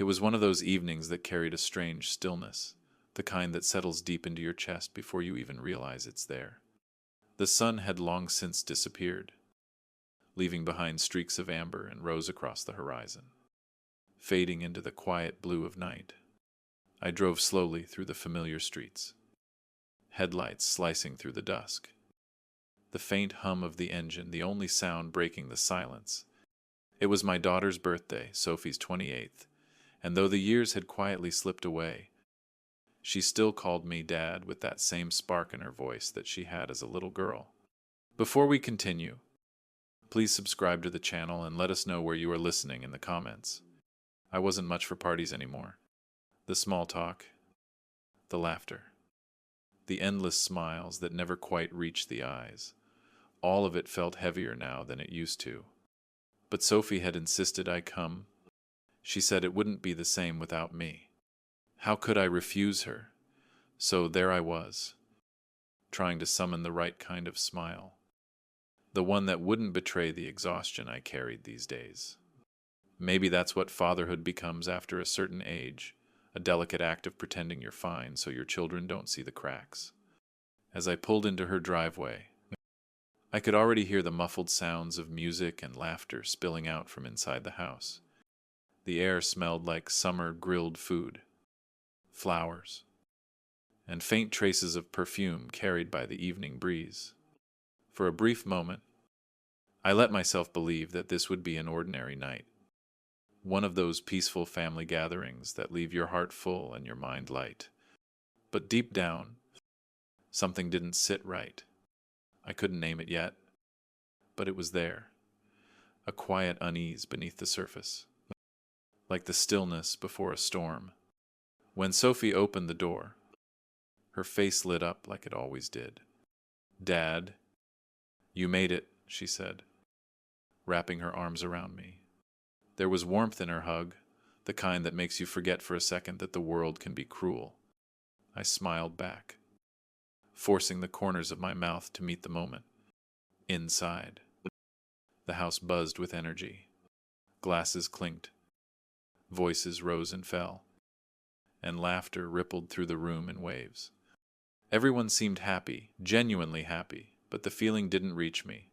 It was one of those evenings that carried a strange stillness, the kind that settles deep into your chest before you even realize it's there. The sun had long since disappeared, leaving behind streaks of amber and rose across the horizon, fading into the quiet blue of night. I drove slowly through the familiar streets, headlights slicing through the dusk. The faint hum of the engine, the only sound breaking the silence. It was my daughter's birthday, Sophie's 28th, and though the years had quietly slipped away, she still called me Dad with that same spark in her voice that she had as a little girl. Before we continue, please subscribe to the channel and let us know where you are listening in the comments. I wasn't much for parties anymore. The small talk, the laughter, the endless smiles that never quite reached the eyes. All of it felt heavier now than it used to. But Sophie had insisted I come. She said it wouldn't be the same without me. How could I refuse her? So there I was, trying to summon the right kind of smile, the one that wouldn't betray the exhaustion I carried these days. Maybe that's what fatherhood becomes after a certain age, a delicate act of pretending you're fine so your children don't see the cracks. As I pulled into her driveway, I could already hear the muffled sounds of music and laughter spilling out from inside the house. The air smelled like summer grilled food, flowers, and faint traces of perfume carried by the evening breeze. For a brief moment, I let myself believe that this would be an ordinary night, one of those peaceful family gatherings that leave your heart full and your mind light. But deep down, something didn't sit right. I couldn't name it yet, but it was there, a quiet unease beneath the surface, like the stillness before a storm. When Sophie opened the door, her face lit up like it always did. "Dad, you made it," she said, wrapping her arms around me. There was warmth in her hug, the kind that makes you forget for a second that the world can be cruel. I smiled back, forcing the corners of my mouth to meet the moment. Inside, the house buzzed with energy. Glasses clinked, voices rose and fell, and laughter rippled through the room in waves. Everyone seemed happy, genuinely happy, but the feeling didn't reach me.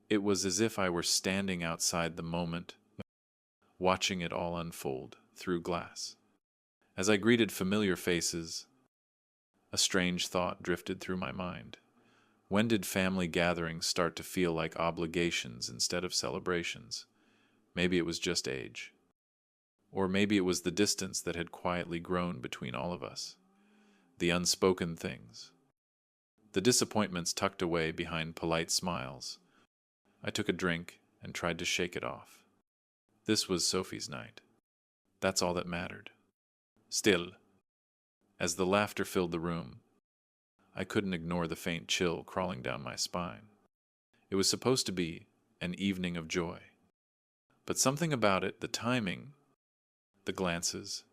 It was as if I were standing outside the moment, watching it all unfold through glass. As I greeted familiar faces, a strange thought drifted through my mind. When did family gatherings start to feel like obligations instead of celebrations? Maybe it was just age. Or maybe it was the distance that had quietly grown between all of us. The unspoken things. The disappointments tucked away behind polite smiles. I took a drink and tried to shake it off. This was Sophie's night. That's all that mattered. Still, as the laughter filled the room, I couldn't ignore the faint chill crawling down my spine. It was supposed to be an evening of joy. But something about it, the timing, the glances,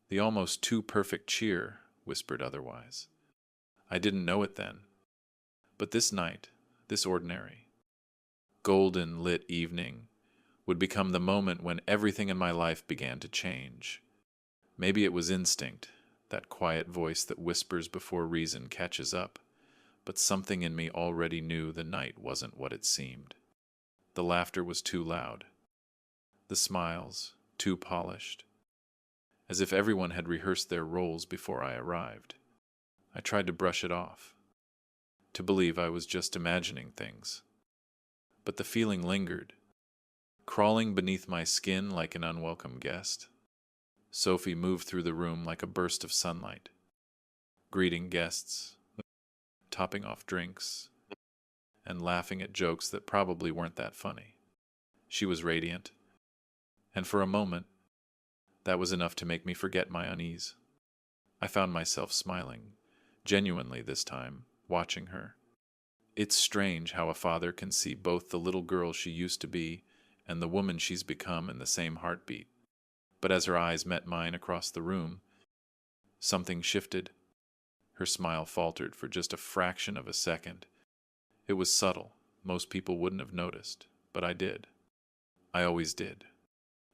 the almost too perfect cheer, whispered otherwise. I didn't know it then. But this night, this ordinary, golden lit evening, would become the moment when everything in my life began to change. Maybe it was instinct, that quiet voice that whispers before reason catches up, but something in me already knew the night wasn't what it seemed. The laughter was too loud, the smiles too polished, as if everyone had rehearsed their roles before I arrived. I tried to brush it off, to believe I was just imagining things. But the feeling lingered, crawling beneath my skin like an unwelcome guest. Sophie moved through the room like a burst of sunlight, greeting guests, topping off drinks, and laughing at jokes that probably weren't that funny. She was radiant, and for a moment, that was enough to make me forget my unease. I found myself smiling, genuinely this time, watching her. It's strange how a father can see both the little girl she used to be and the woman she's become in the same heartbeat. But as her eyes met mine across the room, something shifted. Her smile faltered for just a fraction of a second. It was subtle. Most people wouldn't have noticed, but I did. I always did.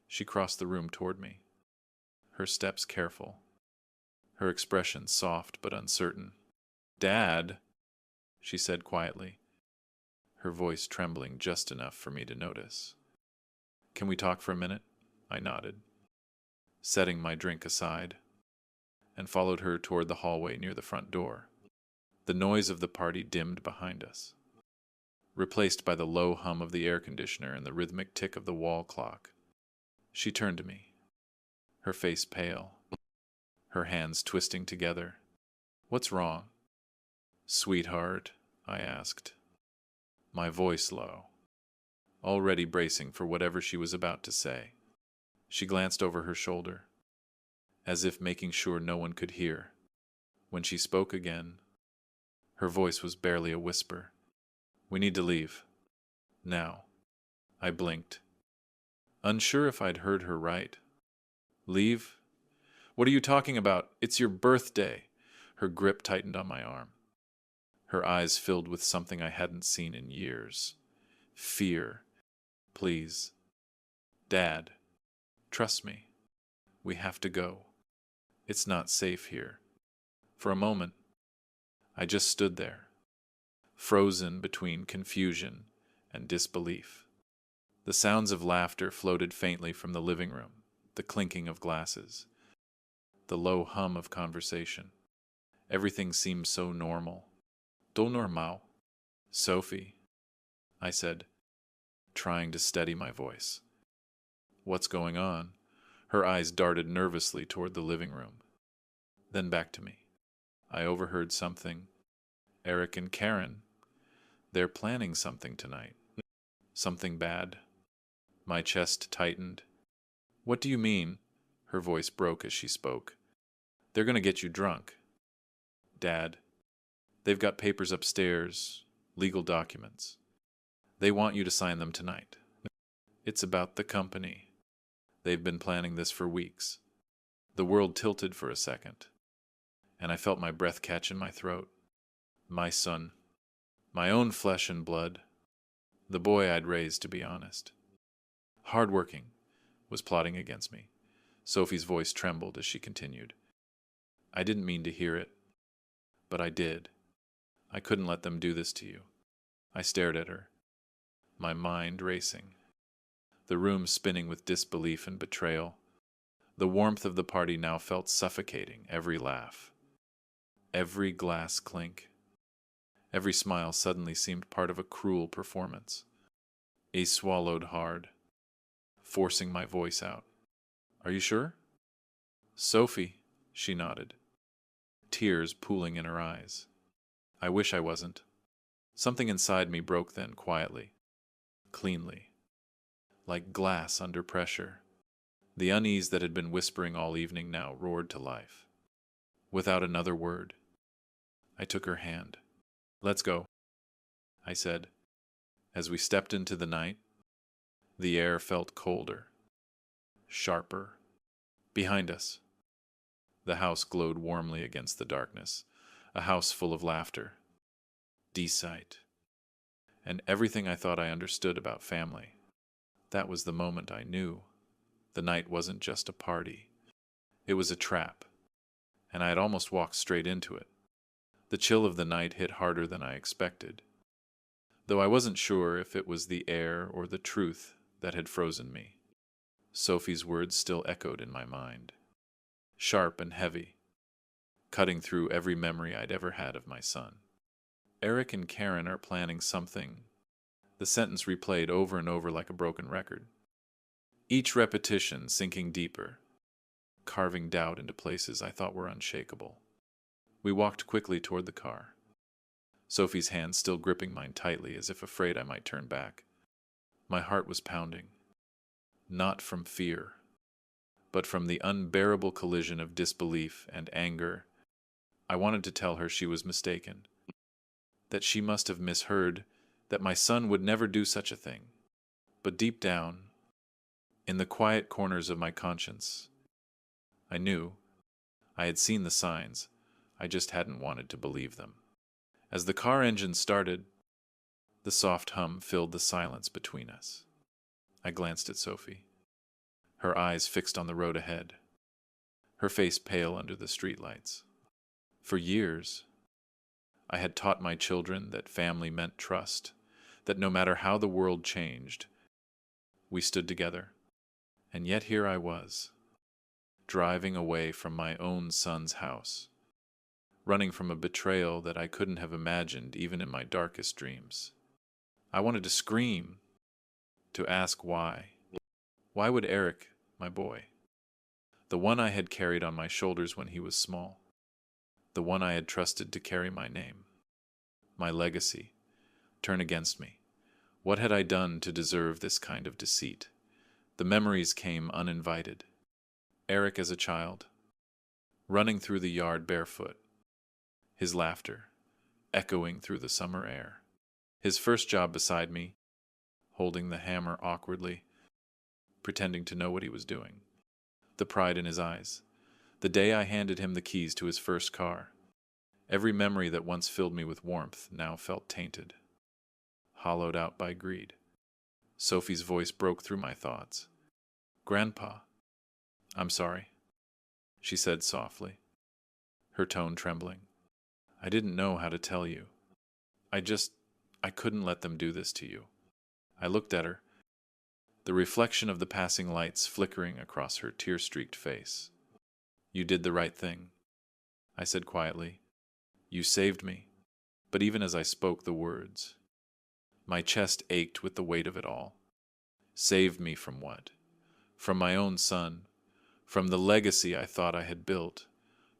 She crossed the room toward me, her steps careful, her expression soft but uncertain. "Dad," she said quietly, her voice trembling just enough for me to notice. "Can we talk for a minute?" I nodded, setting my drink aside, and followed her toward the hallway near the front door. The noise of the party dimmed behind us, replaced by the low hum of the air conditioner and the rhythmic tick of the wall clock. She turned to me, her face pale, her hands twisting together. "What's wrong?" "Sweetheart," I asked, my voice low, already bracing for whatever she was about to say. She glanced over her shoulder, as if making sure no one could hear. When she spoke again, her voice was barely a whisper. "We need to leave. Now." I blinked, unsure if I'd heard her right. "Leave? What are you talking about? It's your birthday." Her grip tightened on my arm. Her eyes filled with something I hadn't seen in years. Fear. "Please. Dad. Trust me. We have to go. It's not safe here." For a moment, I just stood there, frozen between confusion and disbelief. The sounds of laughter floated faintly from the living room, the clinking of glasses, the low hum of conversation. Everything seemed so normal. "Tout normal." "Sophie," I said, trying to steady my voice. "What's going on?" Her eyes darted nervously toward the living room, then back to me. "I overheard something. Eric and Karen, they're planning something tonight." "Something bad?" My chest tightened. "What do you mean?" Her voice broke as she spoke. "They're going to get you drunk." "Dad, they've got papers upstairs, legal documents. They want you to sign them tonight. It's about the company. They've been planning this for weeks." The world tilted for a second, and I felt my breath catch in my throat. My son, my own flesh and blood, the boy I'd raised, to be honest, hardworking, was plotting against me. Sophie's voice trembled as she continued. "I didn't mean to hear it, but I did. I couldn't let them do this to you." I stared at her, my mind racing, the room spinning with disbelief and betrayal. The warmth of the party now felt suffocating. Every laugh, every glass clink, every smile suddenly seemed part of a cruel performance. I swallowed hard, forcing my voice out. "Are you sure?" "Sophie," she nodded, tears pooling in her eyes. I wish I wasn't. Something inside me broke then, quietly, cleanly, like glass under pressure. The unease that had been whispering all evening now roared to life. Without another word, I took her hand. "Let's go," I said. As we stepped into the night, the air felt colder, sharper. Behind us, the house glowed warmly against the darkness, a house full of laughter, deceit, and everything I thought I understood about family. That was the moment I knew. The night wasn't just a party. It was a trap, and I had almost walked straight into it. The chill of the night hit harder than I expected, though I wasn't sure if it was the air or the truth that had frozen me. Sophie's words still echoed in my mind, sharp and heavy, cutting through every memory I'd ever had of my son. "Eric and Karen are planning something." The sentence replayed over and over like a broken record, each repetition sinking deeper, carving doubt into places I thought were unshakable. We walked quickly toward the car, Sophie's hand still gripping mine tightly as if afraid I might turn back. My heart was pounding, not from fear, but from the unbearable collision of disbelief and anger. I wanted to tell her she was mistaken, that she must have misheard, that my son would never do such a thing. But deep down, in the quiet corners of my conscience, I knew. I had seen the signs. I just hadn't wanted to believe them. As the car engine started, the soft hum filled the silence between us. I glanced at Sophie, her eyes fixed on the road ahead. her face pale under the streetlights. For years, I had taught my children that family meant trust, that no matter how the world changed, we stood together. And yet here I was, driving away from my own son's house, running from a betrayal that I couldn't have imagined even in my darkest dreams. I wanted to scream, to ask why. Why would Eric, my boy, the one I had carried on my shoulders when he was small, the one I had trusted to carry my name, my legacy, turn against me? What had I done to deserve this kind of deceit? The memories came uninvited. Eric as a child, running through the yard barefoot, his laughter echoing through the summer air. His first job beside me, holding the hammer awkwardly, pretending to know what he was doing. The pride in his eyes. The day I handed him the keys to his first car. Every memory that once filled me with warmth now felt tainted, hollowed out by greed. Sophie's voice broke through my thoughts. "Grandpa, I'm sorry," she said softly, her tone trembling. "I didn't know how to tell you. I couldn't let them do this to you." I looked at her, the reflection of the passing lights flickering across her tear-streaked face. "You did the right thing," I said quietly. "You saved me." But even as I spoke the words, my chest ached with the weight of it all. Saved me from what? From my own son, from the legacy I thought I had built.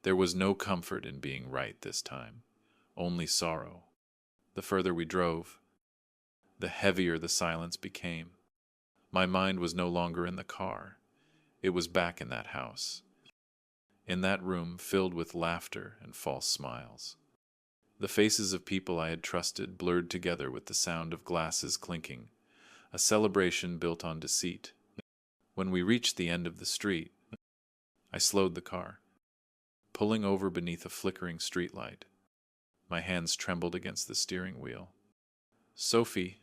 There was no comfort in being right this time, only sorrow. The further we drove, the heavier the silence became. My mind was no longer in the car. It was back in that house, in that room filled with laughter and false smiles. The faces of people I had trusted blurred together with the sound of glasses clinking, a celebration built on deceit. When we reached the end of the street, I slowed the car, pulling over beneath a flickering streetlight. My hands trembled against the steering wheel. "Sophie,"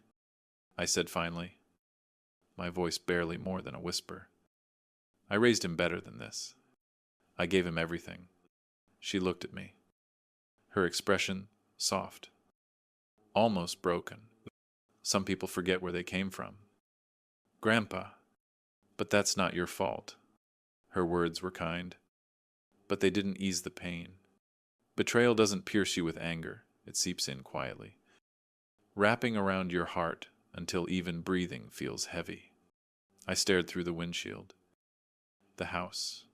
I said finally, my voice barely more than a whisper. I raised him better than this. I gave him everything. She looked at me, her expression soft, almost broken. Some people forget where they came from. "Grandpa, but that's not your fault." Her words were kind, but they didn't ease the pain. Betrayal doesn't pierce you with anger, it seeps in quietly, wrapping around your heart until even breathing feels heavy. I stared through the windshield. The house,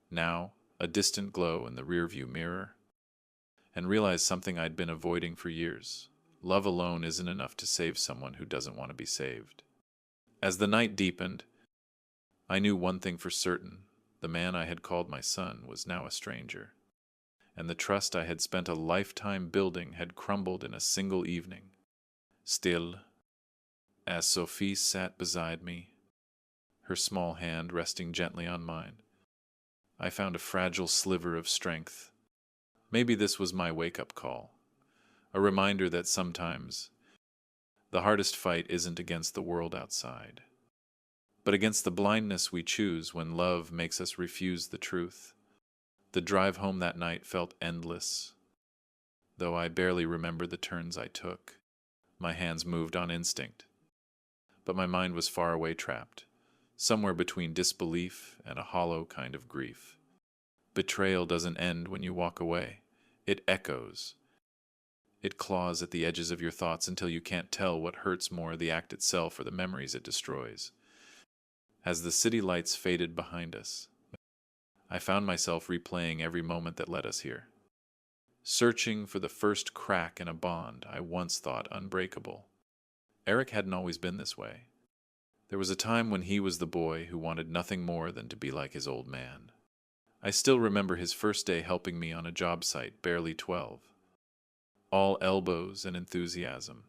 now a distant glow in the rearview mirror, and realized something I'd been avoiding for years. Love alone isn't enough to save someone who doesn't want to be saved. As the night deepened, I knew one thing for certain. The man I had called my son was now a stranger, and the trust I had spent a lifetime building had crumbled in a single evening. Still, as Sophie sat beside me, her small hand resting gently on mine, I found a fragile sliver of strength. Maybe this was my wake-up call, a reminder that sometimes the hardest fight isn't against the world outside, but against the blindness we choose when love makes us refuse the truth. The drive home that night felt endless, though I barely remember the turns I took. My hands moved on instinct, but my mind was far away, trapped, somewhere between disbelief and a hollow kind of grief. Betrayal doesn't end when you walk away. It echoes. It claws at the edges of your thoughts until you can't tell what hurts more, the act itself or the memories it destroys. As the city lights faded behind us, I found myself replaying every moment that led us here, searching for the first crack in a bond I once thought unbreakable. Eric hadn't always been this way. There was a time when he was the boy who wanted nothing more than to be like his old man. I still remember his first day helping me on a job site, barely 12. All elbows and enthusiasm,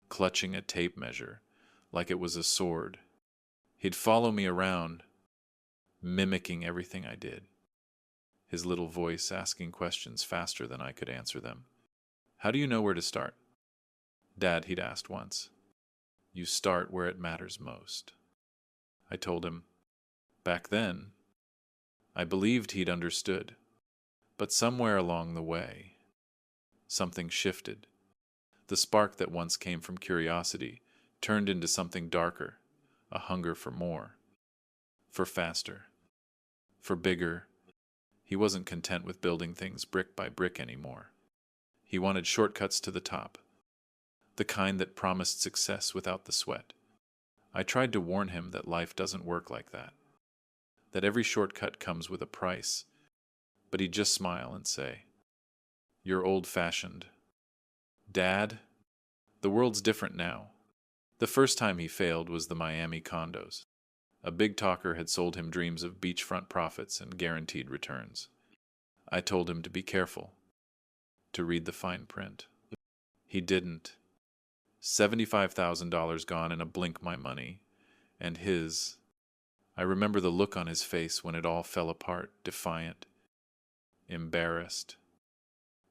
clutching a tape measure like it was a sword. He'd follow me around, mimicking everything I did, his little voice asking questions faster than I could answer them. "How do you know where to start?" "Dad," he'd asked once. "You start where it matters most." I told him, "Back then, I believed he'd understood, but somewhere along the way, something shifted. The spark that once came from curiosity turned into something darker, a hunger for more, for faster, for bigger. He wasn't content with building things brick by brick anymore. He wanted shortcuts to the top, the kind that promised success without the sweat. I tried to warn him that life doesn't work like that every shortcut comes with a price, but he'd just smile and say, "You're old-fashioned." Dad, the world's different now. The first time he failed was the Miami condos. A big talker had sold him dreams of beachfront profits and guaranteed returns. I told him to be careful, to read the fine print. He didn't. $75,000 gone in a blink, my money, and his. I remember the look on his face when it all fell apart, defiant, embarrassed,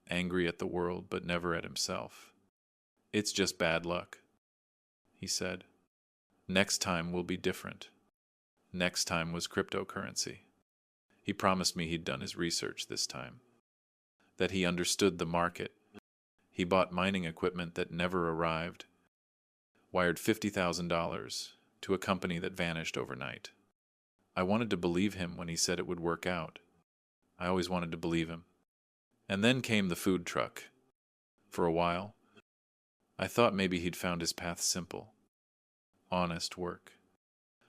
angry at the world but never at himself. "It's just bad luck," he said. "Next time will be different." Next time was cryptocurrency. He promised me he'd done his research this time, that he understood the market. He bought mining equipment that never arrived, wired $50,000 to a company that vanished overnight. I wanted to believe him when he said it would work out. I always wanted to believe him. And then came the food truck. For a while, I thought maybe he'd found his path simple, honest work.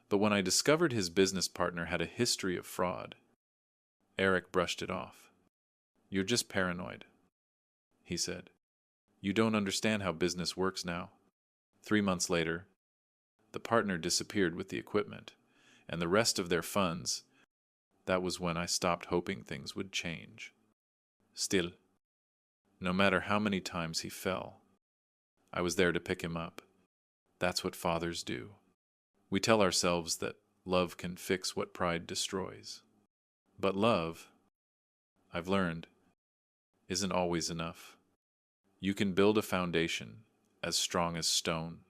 But when I discovered his business partner had a history of fraud, Eric brushed it off. "You're just paranoid," he said. "You don't understand how business works now." 3 months later, the partner disappeared with the equipment, and the rest of their funds. That was when I stopped hoping things would change. Still, no matter how many times he fell, I was there to pick him up. That's what fathers do. We tell ourselves that love can fix what pride destroys. But love, I've learned, isn't always enough. You can build a foundation as strong as stone,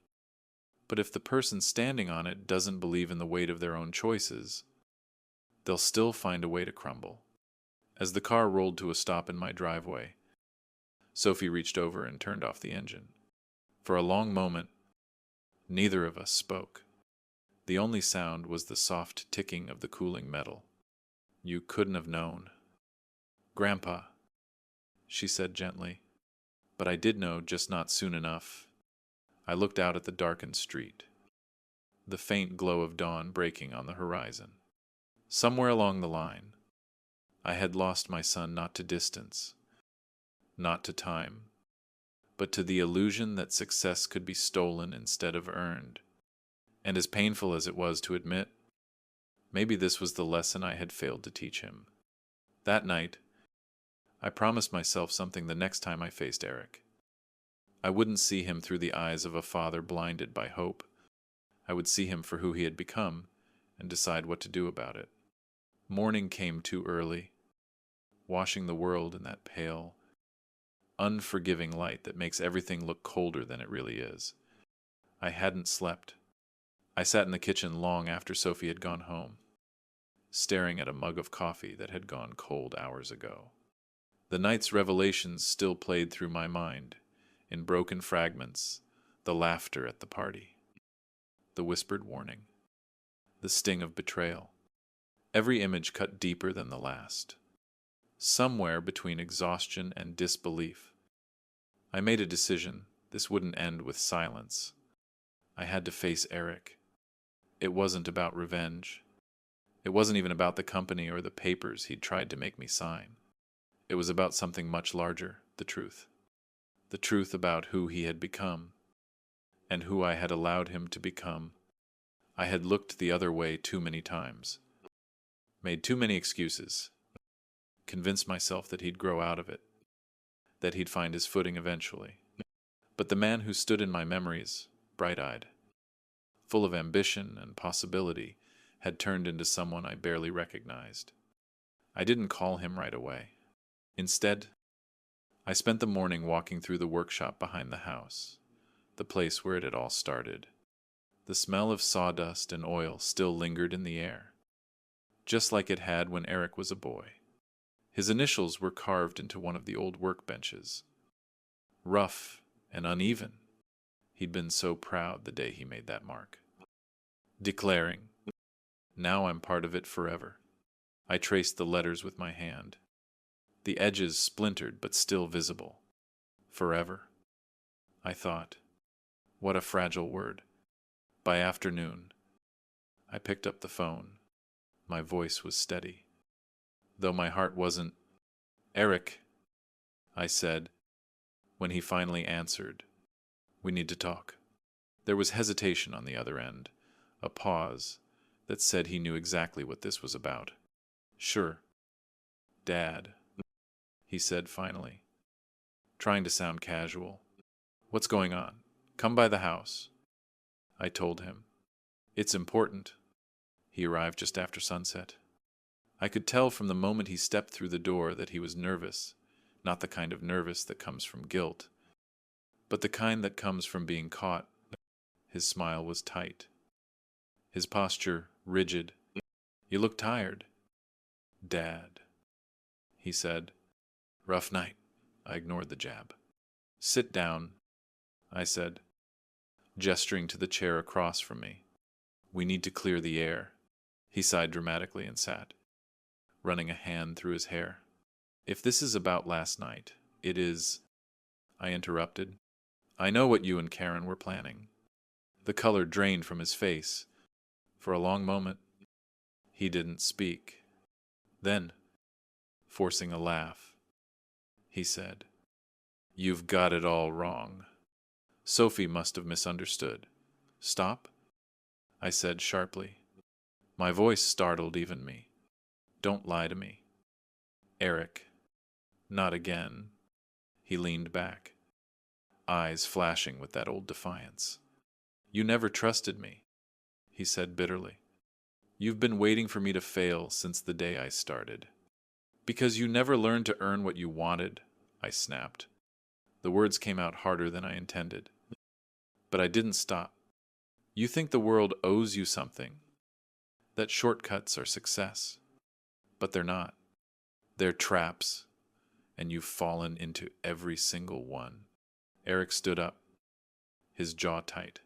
but if the person standing on it doesn't believe in the weight of their own choices, they'll still find a way to crumble. As the car rolled to a stop in my driveway, Sophie reached over and turned off the engine. For a long moment, neither of us spoke. The only sound was the soft ticking of the cooling metal. "You couldn't have known." "Grandpa," she said gently. But I did know, just not soon enough. I looked out at the darkened street, the faint glow of dawn breaking on the horizon. Somewhere along the line, I had lost my son not to distance, not to time, but to the illusion that success could be stolen instead of earned. And as painful as it was to admit, maybe this was the lesson I had failed to teach him. That night, I promised myself something the next time I faced Eric. I wouldn't see him through the eyes of a father blinded by hope. I would see him for who he had become and decide what to do about it. Morning came too early, washing the world in that pale, unforgiving light that makes everything look colder than it really is. I hadn't slept. I sat in the kitchen long after Sophie had gone home, staring at a mug of coffee that had gone cold hours ago. The night's revelations still played through my mind, in broken fragments, the laughter at the party, the whispered warning, the sting of betrayal. Every image cut deeper than the last. Somewhere between exhaustion and disbelief, I made a decision. This wouldn't end with silence. I had to face Eric. It wasn't about revenge. It wasn't even about the company or the papers he'd tried to make me sign. It was about something much larger, the truth. The truth about who he had become, and who I had allowed him to become. I had looked the other way too many times, made too many excuses, convinced myself that he'd grow out of it, that he'd find his footing eventually. But the man who stood in my memories, bright-eyed, full of ambition and possibility, had turned into someone I barely recognized. I didn't call him right away. Instead, I spent the morning walking through the workshop behind the house, the place where it had all started. The smell of sawdust and oil still lingered in the air. just like it had when Eric was a boy. His initials were carved into one of the old workbenches. Rough and uneven. He'd been so proud the day he made that mark. Declaring, "Now I'm part of it forever." I traced the letters with my hand. The edges splintered but still visible. Forever. I thought, what a fragile word. By afternoon, I picked up the phone. My voice was steady, though my heart wasn't. "Eric," I said, when he finally answered. "We need to talk." There was hesitation on the other end, a pause that said he knew exactly what this was about. "Sure, Dad," he said finally, trying to sound casual. "What's going on? Come by the house." I told him. "It's important." He arrived just after sunset. I could tell from the moment he stepped through the door that he was nervous, not the kind of nervous that comes from guilt, but the kind that comes from being caught. His smile was tight, his posture rigid. "You look tired." "Dad," he said. "Rough night." I ignored the jab. "Sit down," I said, gesturing to the chair across from me. "We need to clear the air." He sighed dramatically and sat, running a hand through his hair. "If this is about last night, it is," I interrupted. "I know what you and Karen were planning." The color drained from his face. For a long moment, he didn't speak. Then, forcing a laugh, he said, "You've got it all wrong. Sophie must have misunderstood." "Stop," I said sharply. My voice startled even me. "Don't lie to me." "Eric, not again." He leaned back, eyes flashing with that old defiance. "You never trusted me," he said bitterly. "You've been waiting for me to fail since the day I started." "Because you never learned to earn what you wanted," I snapped. The words came out harder than I intended. But I didn't stop. "You think the world owes you something, that shortcuts are success. But they're not. They're traps, and you've fallen into every single one." Eric stood up, his jaw tight.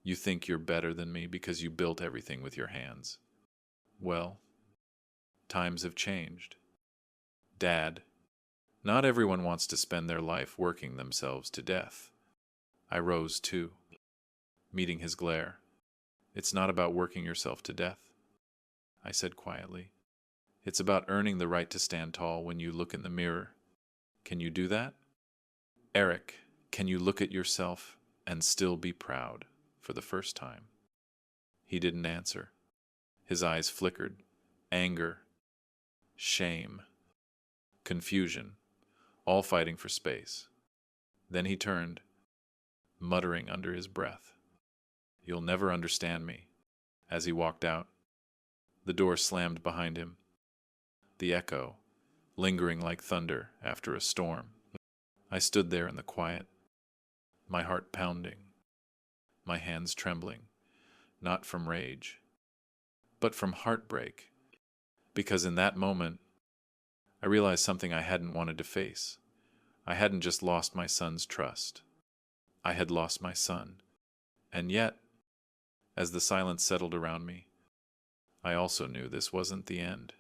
"You think you're better than me because you built everything with your hands. Well, times have changed. Dad, not everyone wants to spend their life working themselves to death." I rose too, meeting his glare. "It's not about working yourself to death," I said quietly. "It's about earning the right to stand tall when you look in the mirror. Can you do that? Eric, can you look at yourself and still be proud for the first time?" He didn't answer. His eyes flickered. Anger, shame, confusion, all fighting for space. Then he turned, muttering under his breath, "You'll never understand me," as he walked out. The door slammed behind him, the echo lingering like thunder after a storm. I stood there in the quiet, my heart pounding, my hands trembling, not from rage, but from heartbreak, because in that moment, I realized something I hadn't wanted to face. I hadn't just lost my son's trust. I had lost my son. And yet, as the silence settled around me, I also knew this wasn't the end.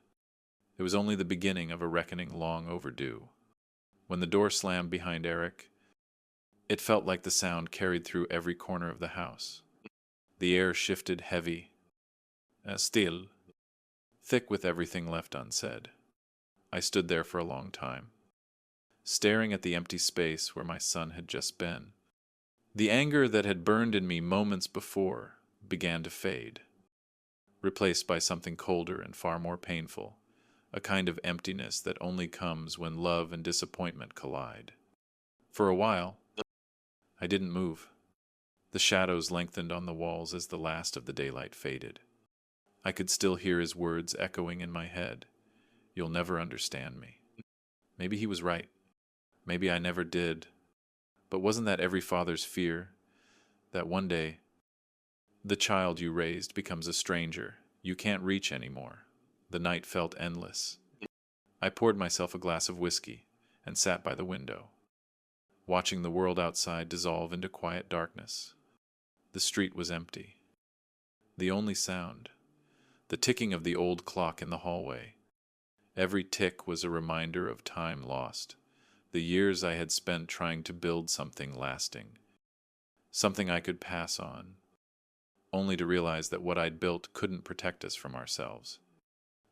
It was only the beginning of a reckoning long overdue. When the door slammed behind Eric, it felt like the sound carried through every corner of the house. The air shifted heavy, still, thick with everything left unsaid. I stood there for a long time, staring at the empty space where my son had just been. The anger that had burned in me moments before began to fade, replaced by something colder and far more painful, a kind of emptiness that only comes when love and disappointment collide. For a while, I didn't move. The shadows lengthened on the walls as the last of the daylight faded. I could still hear his words echoing in my head. "You'll never understand me." Maybe he was right. Maybe I never did. But wasn't that every father's fear? That one day, the child you raised becomes a stranger you can't reach anymore, The night felt endless. I poured myself a glass of whiskey and sat by the window, watching the world outside dissolve into quiet darkness. The street was empty. The only sound, the ticking of the old clock in the hallway. Every tick was a reminder of time lost, the years I had spent trying to build something lasting, something I could pass on, only to realize that what I'd built couldn't protect us from ourselves.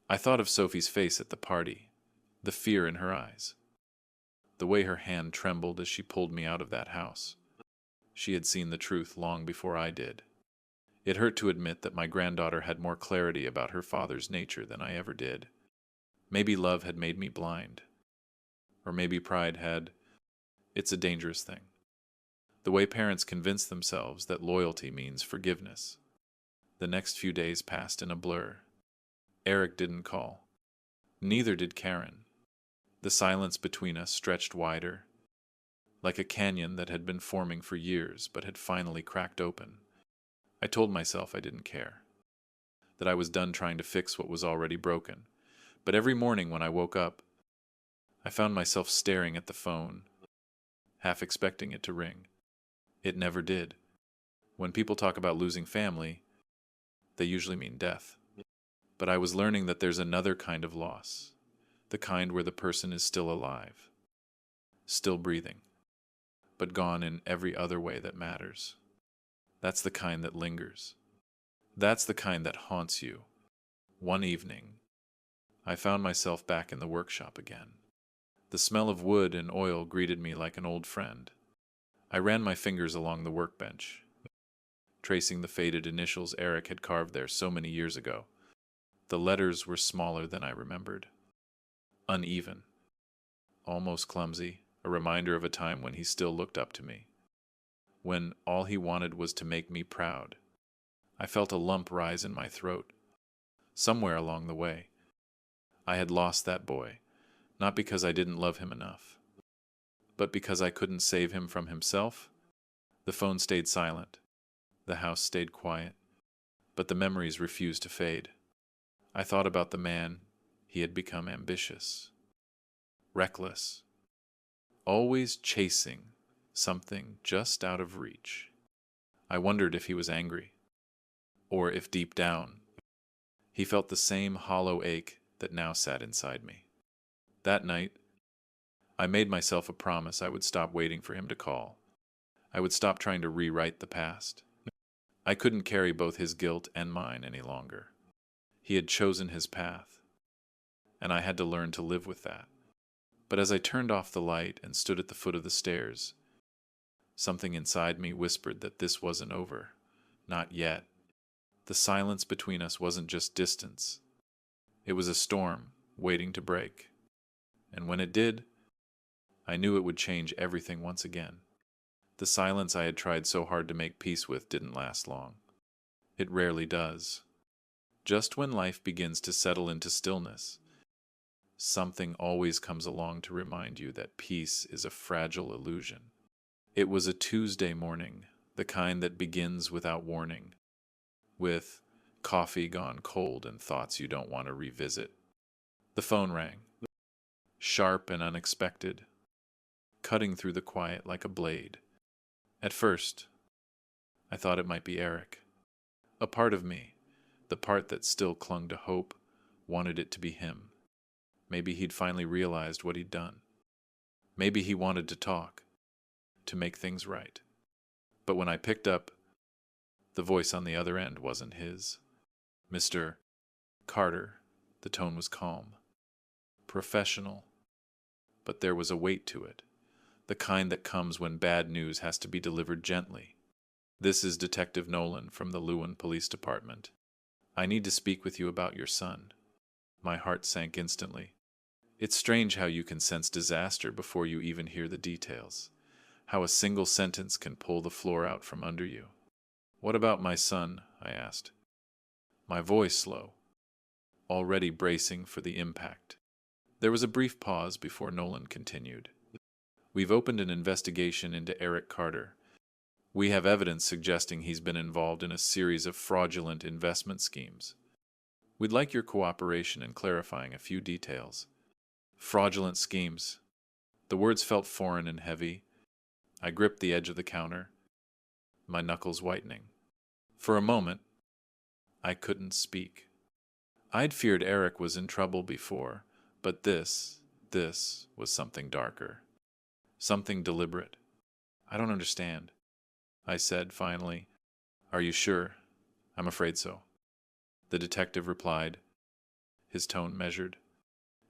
I thought of Sophie's face at the party, the fear in her eyes, the way her hand trembled as she pulled me out of that house. She had seen the truth long before I did. It hurt to admit that my granddaughter had more clarity about her father's nature than I ever did. Maybe love had made me blind. Or maybe pride had. It's a dangerous thing. The way parents convince themselves that loyalty means forgiveness. The next few days passed in a blur. Eric didn't call. Neither did Karen. The silence between us stretched wider, like a canyon that had been forming for years but had finally cracked open. I told myself I didn't care, that I was done trying to fix what was already broken. But every morning when I woke up, I found myself staring at the phone, half expecting it to ring. It never did. When people talk about losing family, they usually mean death. But I was learning that there's another kind of loss, the kind where the person is still alive, still breathing, but gone in every other way that matters. That's the kind that lingers. That's the kind that haunts you. One evening, I found myself back in the workshop again. The smell of wood and oil greeted me like an old friend. I ran my fingers along the workbench, tracing the faded initials Eric had carved there so many years ago. The letters were smaller than I remembered. Uneven, almost clumsy, a reminder of a time when he still looked up to me, when all he wanted was to make me proud. I felt a lump rise in my throat. Somewhere along the way, I had lost that boy, not because I didn't love him enough, but because I couldn't save him from himself. The phone stayed silent. The house stayed quiet, but the memories refused to fade. I thought about the man. He had become ambitious, reckless, always chasing something just out of reach. I wondered if he was angry, or if deep down he felt the same hollow ache that now sat inside me. That night, I made myself a promise I would stop waiting for him to call. I would stop trying to rewrite the past. I couldn't carry both his guilt and mine any longer. He had chosen his path, and I had to learn to live with that. But as I turned off the light and stood at the foot of the stairs, something inside me whispered that this wasn't over. Not yet. The silence between us wasn't just distance. It was a storm waiting to break. And when it did, I knew it would change everything once again. The silence I had tried so hard to make peace with didn't last long. It rarely does. Just when life begins to settle into stillness, something always comes along to remind you that peace is a fragile illusion. It was a Tuesday morning, the kind that begins without warning, with coffee gone cold and thoughts you don't want to revisit. The phone rang, sharp and unexpected, cutting through the quiet like a blade. At first, I thought it might be Eric. A part of me, the part that still clung to hope, wanted it to be him. Maybe he'd finally realized what he'd done. Maybe he wanted to talk, to make things right. But when I picked up, the voice on the other end wasn't his. Mr. Carter, the tone was calm, professional, but there was a weight to it, the kind that comes when bad news has to be delivered gently. This is Detective Nolan from the Lewin Police Department. I need to speak with you about your son. My heart sank instantly. It's strange how you can sense disaster before you even hear the details, how a single sentence can pull the floor out from under you. What about my son? I asked, my voice low, already bracing for the impact. There was a brief pause before Nolan continued. We've opened an investigation into Eric Carter. We have evidence suggesting he's been involved in a series of fraudulent investment schemes. We'd like your cooperation in clarifying a few details. Fraudulent schemes. The words felt foreign and heavy. I gripped the edge of the counter, my knuckles whitening. For a moment, I couldn't speak. I'd feared Eric was in trouble before, but this was something darker. Something deliberate. I don't understand, I said finally. Are you sure? I'm afraid so. The detective replied, his tone measured.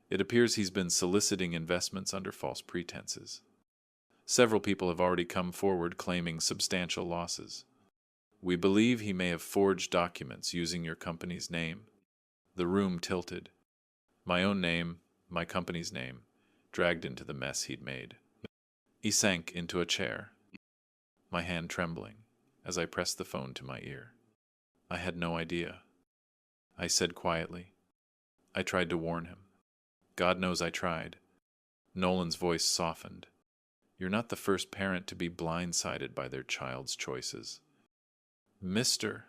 It appears he's been soliciting investments under false pretenses. Several people have already come forward claiming substantial losses. We believe he may have forged documents using your company's name. The room tilted. My own name, my company's name, dragged into the mess he'd made. He sank into a chair, my hand trembling as I pressed the phone to my ear. I had no idea. I said quietly. I tried to warn him. God knows I tried. Nolan's voice softened. You're not the first parent to be blindsided by their child's choices. Mr.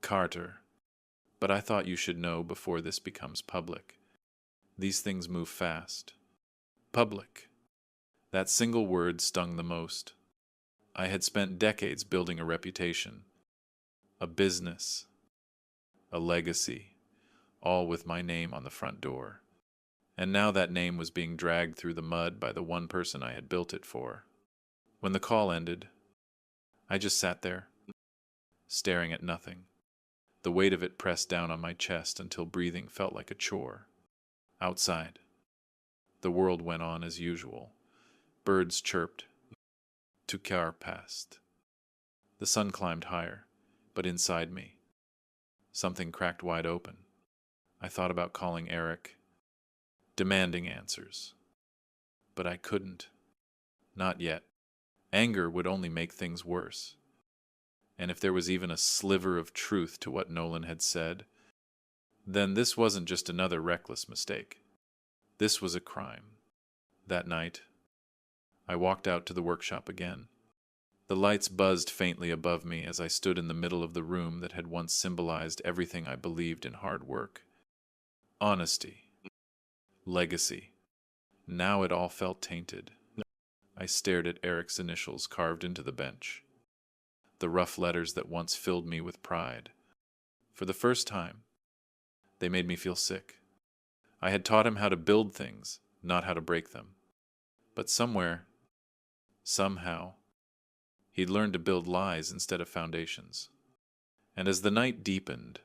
Carter, but I thought you should know before this becomes public. These things move fast. Public. That single word stung the most. I had spent decades building a reputation, a business, a legacy, all with my name on the front door. And now that name was being dragged through the mud by the one person I had built it for. When the call ended, I just sat there, staring at nothing. The weight of it pressed down on my chest until breathing felt like a chore. Outside, the world went on as usual. Birds chirped. Two car passed. The sun climbed higher, but inside me, something cracked wide open. I thought about calling Eric, demanding answers. But I couldn't. Not yet. Anger would only make things worse. And if there was even a sliver of truth to what Nolan had said, then this wasn't just another reckless mistake. This was a crime. That night, I walked out to the workshop again. The lights buzzed faintly above me as I stood in the middle of the room that had once symbolized everything I believed in hard work. Honesty. Legacy. Now it all felt tainted. I stared at Eric's initials carved into the bench, the rough letters that once filled me with pride. For the first time, they made me feel sick. I had taught him how to build things, not how to break them. But somewhere, somehow, he'd learned to build lies instead of foundations. And as the night deepened,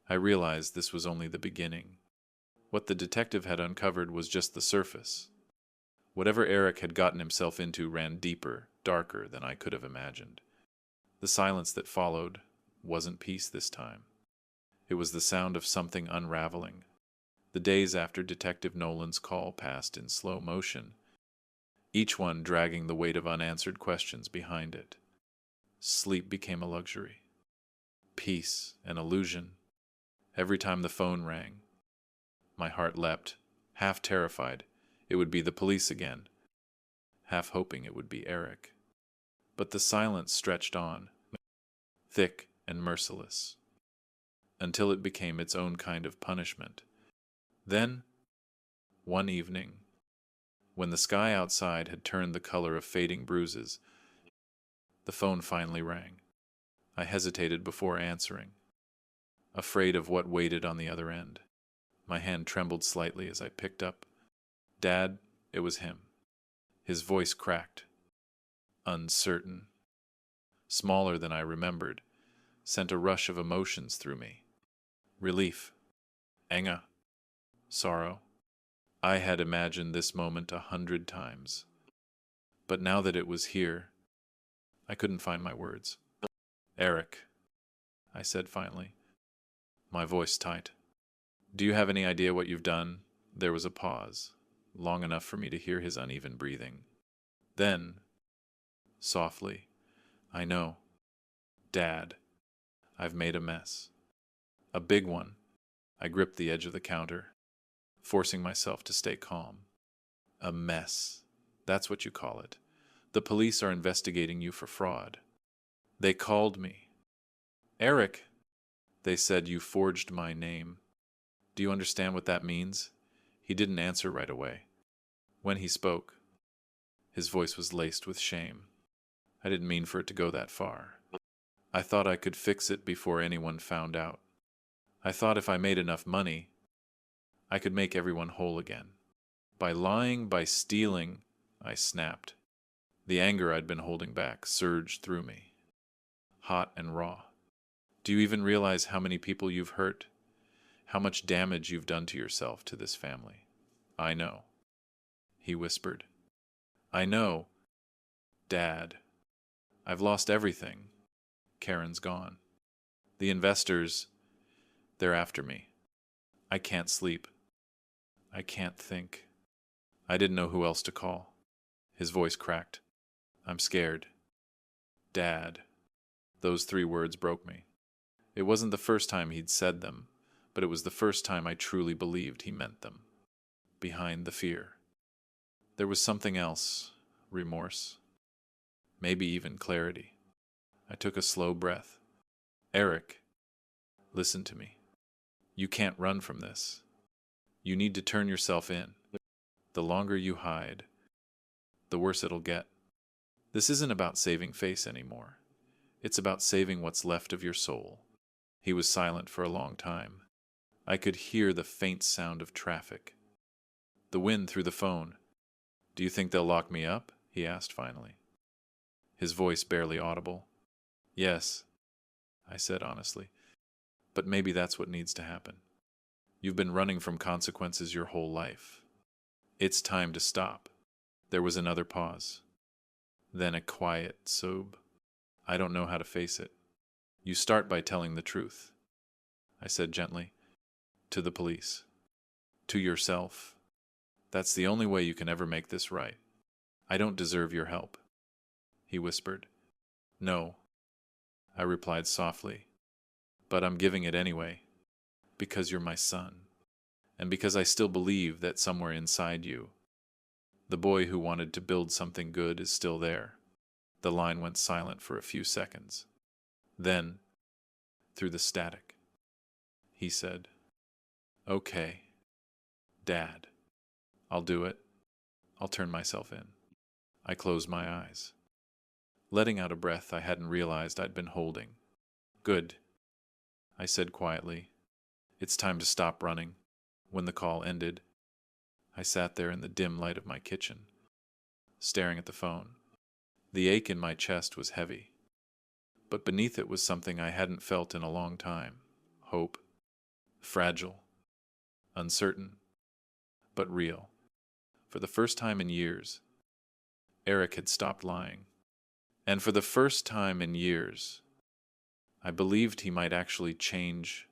I realized this was only the beginning. What the detective had uncovered was just the surface. Whatever Eric had gotten himself into ran deeper, darker than I could have imagined. The silence that followed wasn't peace this time. It was the sound of something unraveling. The days after Detective Nolan's call passed in slow motion, each one dragging the weight of unanswered questions behind it. Sleep became a luxury. Peace an illusion. Every time the phone rang, my heart leapt, half terrified it would be the police again, half hoping it would be Eric. But the silence stretched on, thick and merciless, until it became its own kind of punishment. Then, one evening, when the sky outside had turned the color of fading bruises, the phone finally rang. I hesitated before answering, afraid of what waited on the other end. My hand trembled slightly as I picked up. Dad, it was him. His voice cracked, uncertain, smaller than I remembered, sent a rush of emotions through me. Relief, anger, sorrow. I had imagined this moment 100 times. But now that it was here, I couldn't find my words. Eric, I said finally, my voice tight. Do you have any idea what you've done? There was a pause, long enough for me to hear his uneven breathing. Then, softly, I know. Dad, I've made a mess. A big one. I gripped the edge of the counter, forcing myself to stay calm. A mess. That's what you call it. The police are investigating you for fraud. They called me. Eric, They said you forged my name. Do you understand what that means? He didn't answer right away. When he spoke, his voice was laced with shame. I didn't mean for it to go that far. I thought I could fix it before anyone found out. I thought if I made enough money, I could make everyone whole again. By lying, by stealing, I snapped. The anger I'd been holding back surged through me, hot and raw. Do you even realize how many people you've hurt? How much damage you've done to yourself, to this family? I know, he whispered. I know, Dad. I've lost everything. Karen's gone. The investors, they're after me. I can't sleep. I can't think. I didn't know who else to call. His voice cracked. I'm scared. Dad. Those 3 words broke me. It wasn't the first time he'd said them, but it was the first time I truly believed he meant them. Behind the fear, there was something else, remorse, maybe even clarity. I took a slow breath. Eric, listen to me. You can't run from this. You need to turn yourself in. The longer you hide, the worse it'll get. This isn't about saving face anymore. It's about saving what's left of your soul. He was silent for a long time. I could hear the faint sound of traffic. The wind through the phone. Do you think they'll lock me up? He asked finally. His voice barely audible. Yes, I said honestly. But maybe that's what needs to happen. You've been running from consequences your whole life. It's time to stop. There was another pause. Then a quiet sob. I don't know how to face it. You start by telling the truth, I said gently. To the police. To yourself. That's the only way you can ever make this right. I don't deserve your help, he whispered. No, I replied softly. But I'm giving it anyway. Because you're my son. And because I still believe that somewhere inside you, the boy who wanted to build something good is still there. The line went silent for a few seconds. Then, through the static, he said, Okay, Dad. I'll do it. I'll turn myself in. I closed my eyes, letting out a breath I hadn't realized I'd been holding. Good, I said quietly. It's time to stop running. When the call ended, I sat there in the dim light of my kitchen, staring at the phone. The ache in my chest was heavy, but beneath it was something I hadn't felt in a long time. Hope. Fragile. Uncertain. But real. For the first time in years, Eric had stopped lying. And for the first time in years, I believed he might actually change.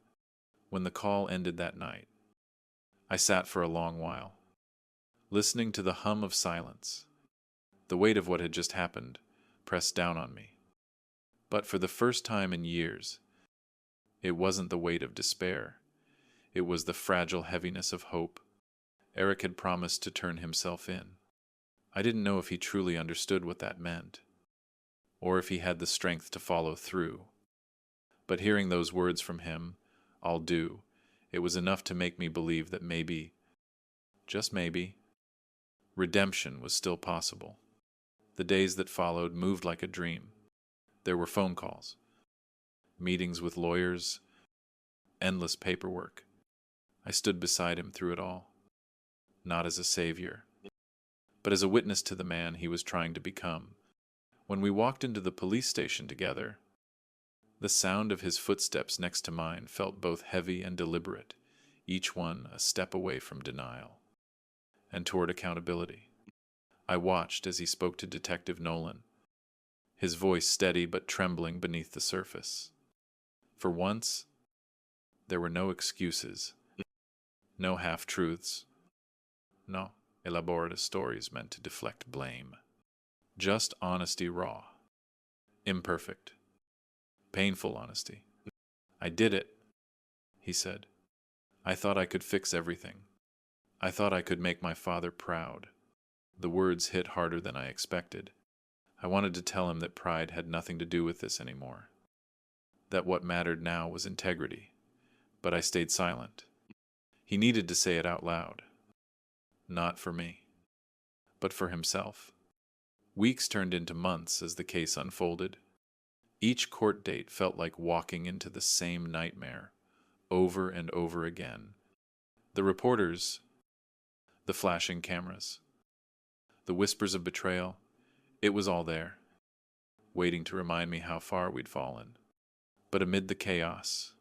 When the call ended that night, I sat for a long while, listening to the hum of silence. The weight of what had just happened pressed down on me. But for the first time in years, it wasn't the weight of despair. It was the fragile heaviness of hope. Eric had promised to turn himself in. I didn't know if he truly understood what that meant, or if he had the strength to follow through. But hearing those words from him, I'll do, it was enough to make me believe that maybe, just maybe, redemption was still possible. The days that followed moved like a dream. There were phone calls, meetings with lawyers, endless paperwork. I stood beside him through it all, not as a savior, but as a witness to the man he was trying to become. When we walked into the police station together, the sound of his footsteps next to mine felt both heavy and deliberate, each one a step away from denial and toward accountability. I watched as he spoke to Detective Nolan, his voice steady but trembling beneath the surface. For once, there were no excuses, no half-truths, no elaborate stories meant to deflect blame. Just honesty raw, imperfect, painful honesty. I did it, he said. I thought I could fix everything. I thought I could make my father proud. The words hit harder than I expected. I wanted to tell him that pride had nothing to do with this anymore. that what mattered now was integrity, but I stayed silent. He needed to say it out loud. Not for me, but for himself. Weeks turned into months as the case unfolded. Each court date felt like walking into the same nightmare, over and over again. The reporters, the flashing cameras, the whispers of betrayal, it was all there, waiting to remind me how far we'd fallen. But amid the chaos,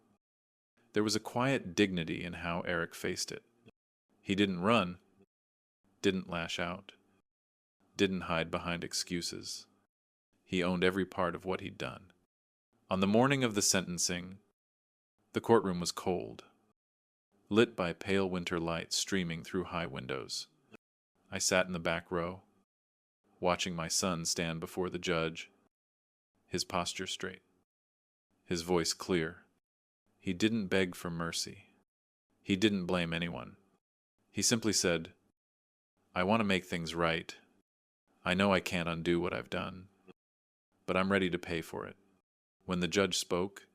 there was a quiet dignity in how Eric faced it. He didn't run, didn't lash out, didn't hide behind excuses. He owned every part of what he'd done. On the morning of the sentencing, the courtroom was cold, lit by pale winter light streaming through high windows. I sat in the back row, watching my son stand before the judge, his posture straight, his voice clear. He didn't beg for mercy. He didn't blame anyone. He simply said, "I want to make things right. I know I can't undo what I've done, but I'm ready to pay for it." When the judge spoke,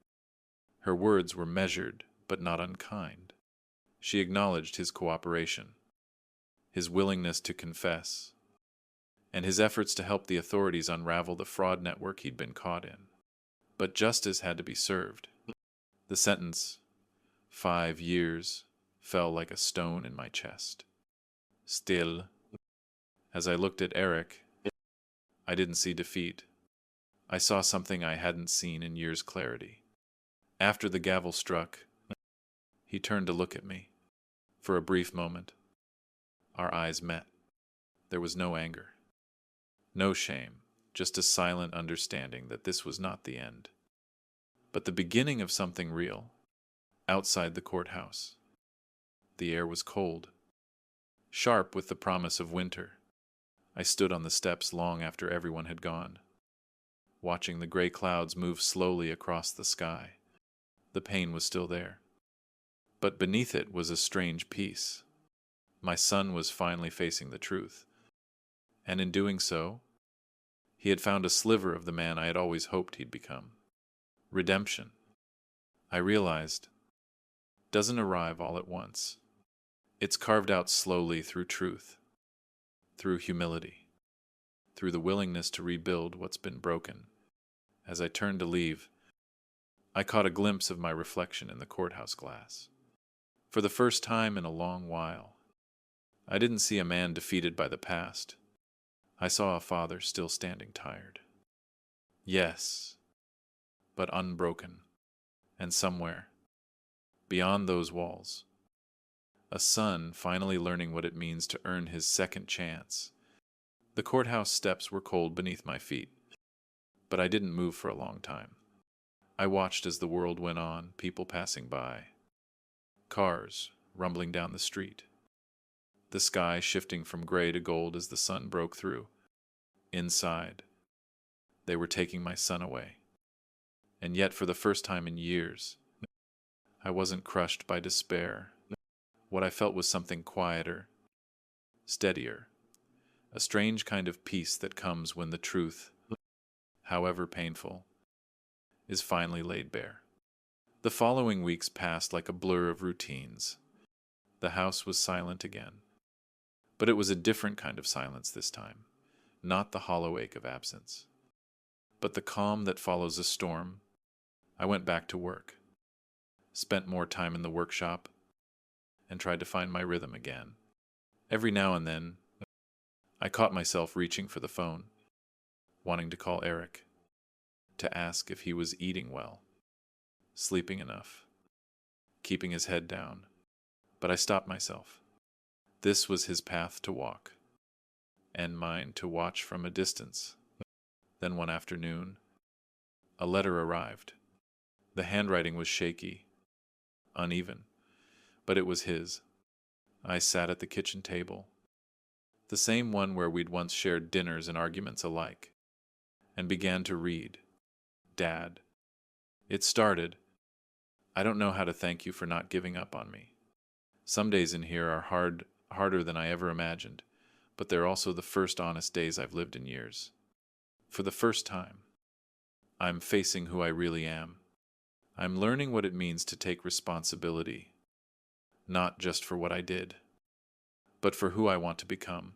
her words were measured but not unkind. She acknowledged his cooperation, his willingness to confess, and his efforts to help the authorities unravel the fraud network he'd been caught in. But justice had to be served. The sentence, 5 years, fell like a stone in my chest. Still, as I looked at Eric, I didn't see defeat. I saw something I hadn't seen in years' clarity. After the gavel struck, he turned to look at me. For a brief moment, our eyes met. There was no anger, no shame, just a silent understanding that this was not the end, but the beginning of something real. Outside the courthouse, the air was cold, sharp with the promise of winter. I stood on the steps long after everyone had gone, watching the gray clouds move slowly across the sky. The pain was still there, but beneath it was a strange peace. My son was finally facing the truth, and in doing so, he had found a sliver of the man I had always hoped he'd become. Redemption, I realized, doesn't arrive all at once. It's carved out slowly through truth, through humility, through the willingness to rebuild what's been broken. As I turned to leave, I caught a glimpse of my reflection in the courthouse glass. For the first time in a long while, I didn't see a man defeated by the past. I saw a father still standing tired. Yes, but unbroken. And somewhere, beyond those walls, a son finally learning what it means to earn his second chance. The courthouse steps were cold beneath my feet, but I didn't move for a long time. I watched as the world went on, people passing by, cars rumbling down the street, the sky shifting from gray to gold as the sun broke through. Inside, they were taking my son away. And yet, for the first time in years, I wasn't crushed by despair. What I felt was something quieter, steadier, a strange kind of peace that comes when the truth, however painful, is finally laid bare. The following weeks passed like a blur of routines. The house was silent again. But it was a different kind of silence this time, not the hollow ache of absence, but the calm that follows a storm. I went back to work, spent more time in the workshop, and tried to find my rhythm again. Every now and then, I caught myself reaching for the phone, wanting to call Eric, to ask if he was eating well, sleeping enough, keeping his head down. But I stopped myself. This was his path to walk, and mine to watch from a distance. Then one afternoon, a letter arrived. The handwriting was shaky, uneven, but it was his. I sat at the kitchen table, the same one where we'd once shared dinners and arguments alike, and began to read. Dad, it started, "I don't know how to thank you for not giving up on me. Some days in here are harder than I ever imagined, but they're also the first honest days I've lived in years. For the first time, I'm facing who I really am, I'm learning what it means to take responsibility, not just for what I did, but for who I want to become.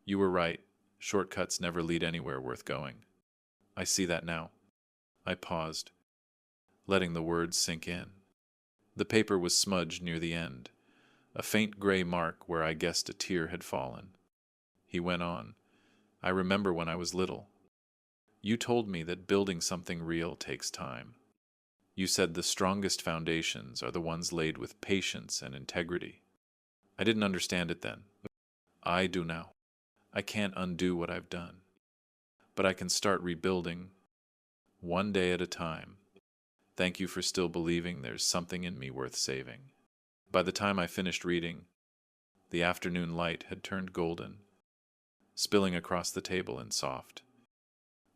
You were right. Shortcuts never lead anywhere worth going. I see that now. I paused, letting the words sink in. The paper was smudged near the end, a faint gray mark where I guessed a tear had fallen. He went on. I remember when I was little. You told me that building something real takes time. You said the strongest foundations are the ones laid with patience and integrity. I didn't understand it then. I do now. I can't undo what I've done, but I can start rebuilding one day at a time. Thank you for still believing there's something in me worth saving. By the time I finished reading, the afternoon light had turned golden, spilling across the table in soft,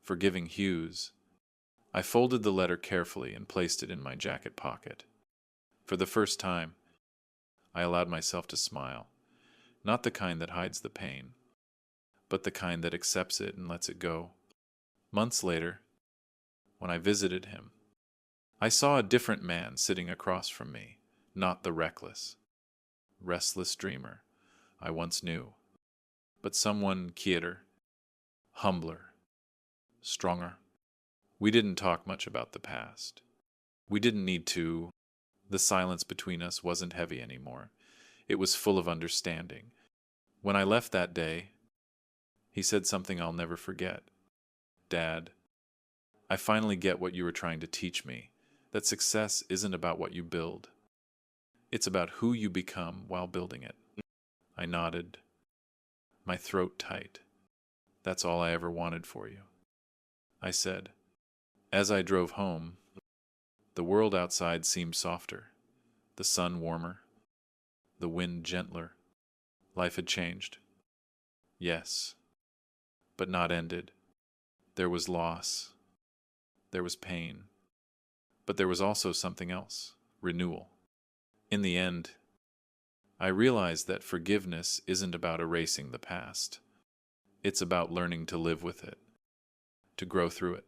forgiving hues. I folded the letter carefully and placed it in my jacket pocket. For the first time, I allowed myself to smile, not the kind that hides the pain, but the kind that accepts it and lets it go. Months later, when I visited him, I saw a different man sitting across from me, not the reckless, restless dreamer I once knew, but someone quieter, humbler, stronger. We didn't talk much about the past. We didn't need to. The silence between us wasn't heavy anymore. It was full of understanding. When I left that day, he said something I'll never forget. Dad, I finally get what you were trying to teach me, that success isn't about what you build. It's about who you become while building it. I nodded, my throat tight. That's all I ever wanted for you. I said. As I drove home, the world outside seemed softer, the sun warmer, the wind gentler. Life had changed. Yes, but not ended. There was loss. There was pain. But there was also something else, renewal. In the end, I realized that forgiveness isn't about erasing the past. It's about learning to live with it, to grow through it,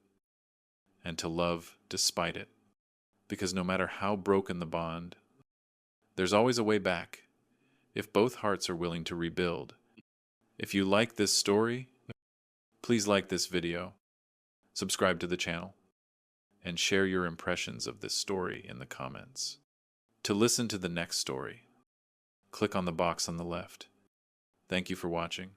and to love despite it. Because no matter how broken the bond, there's always a way back, if both hearts are willing to rebuild. If you like this story, please like this video, subscribe to the channel, and share your impressions of this story in the comments. To listen to the next story, click on the box on the left. Thank you for watching.